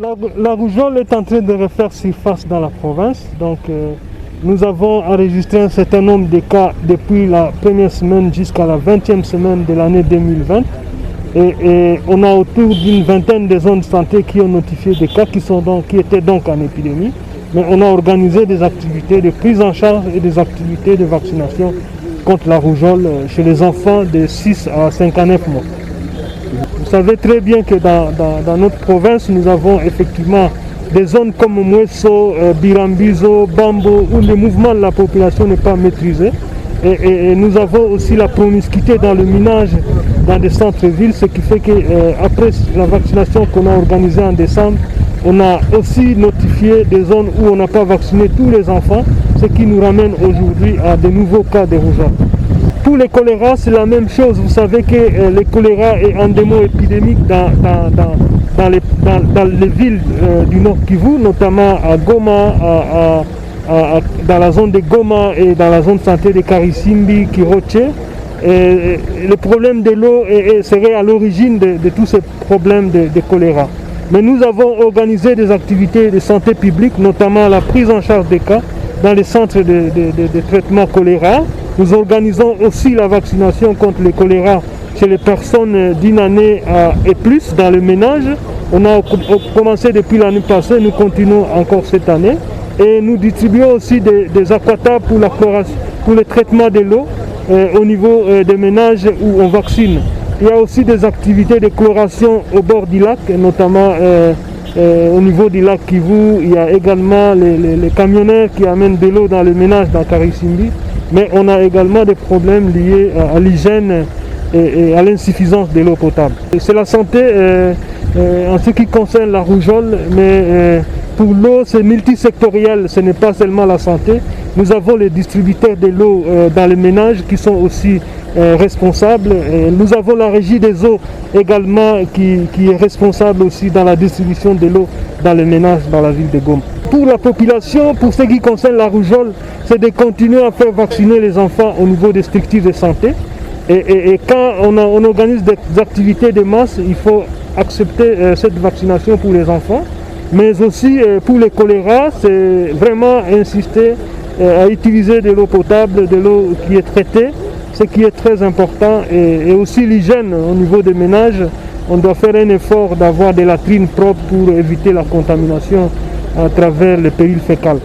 La rougeole est en train de refaire surface dans la province. Donc, nous avons enregistré un certain nombre de cas depuis la première semaine jusqu'à la 20e semaine de l'année 2020. Et on a autour d'une vingtaine de zones de santé qui ont notifié des cas qui étaient donc en épidémie. Mais on a organisé des activités de prise en charge et des activités de vaccination contre la rougeole chez les enfants de 6 à 59 mois. Vous savez très bien que dans notre province, nous avons effectivement des zones comme Mweso, Birambizo, Bambo, où le mouvement de la population n'est pas maîtrisé. Et nous avons aussi la promiscuité dans le minage dans des centres-villes, ce qui fait qu'après la vaccination qu'on a organisée en décembre, on a aussi notifié des zones où on n'a pas vacciné tous les enfants, ce qui nous ramène aujourd'hui à de nouveaux cas de rougeole. Pour les choléra, c'est la même chose. Vous savez que le choléra est endémo-épidémique dans les villes du Nord Kivu, notamment à Goma, dans la zone de Goma et dans la zone de santé de Karisimbi, Kiroche. Le problème de l'eau serait à l'origine de tous ces problèmes de choléra. Mais nous avons organisé des activités de santé publique, notamment la prise en charge des cas dans les centres de traitement choléra. Nous organisons aussi la vaccination contre le choléra chez les personnes d'une année et plus dans le ménage. On a commencé depuis l'année passée, nous continuons encore cette année. Et nous distribuons aussi des aquatabs pour le traitement de l'eau au niveau des ménages où on vaccine. Il y a aussi des activités de chloration au bord du lac, notamment au niveau du lac Kivu. Il y a également les camionneurs qui amènent de l'eau dans le ménage dans Karisimbi. Mais on a également des problèmes liés à l'hygiène et à l'insuffisance de l'eau potable. C'est la santé en ce qui concerne la rougeole, mais pour l'eau c'est multisectoriel, ce n'est pas seulement la santé. Nous avons les distributeurs de l'eau dans les ménages qui sont aussi responsables. Nous avons la régie des eaux également qui est responsable aussi dans la distribution de l'eau dans les ménages dans la ville de Goma. Pour la population, pour ce qui concerne la rougeole, c'est de continuer à faire vacciner les enfants au niveau des structures de santé. Et quand on organise des activités de masse, il faut accepter cette vaccination pour les enfants. Mais aussi pour les choléra, c'est vraiment insister à utiliser de l'eau potable, de l'eau qui est traitée, ce qui est très important. Et aussi l'hygiène au niveau des ménages. On doit faire un effort d'avoir des latrines propres pour éviter la contamination à travers le péril fécal.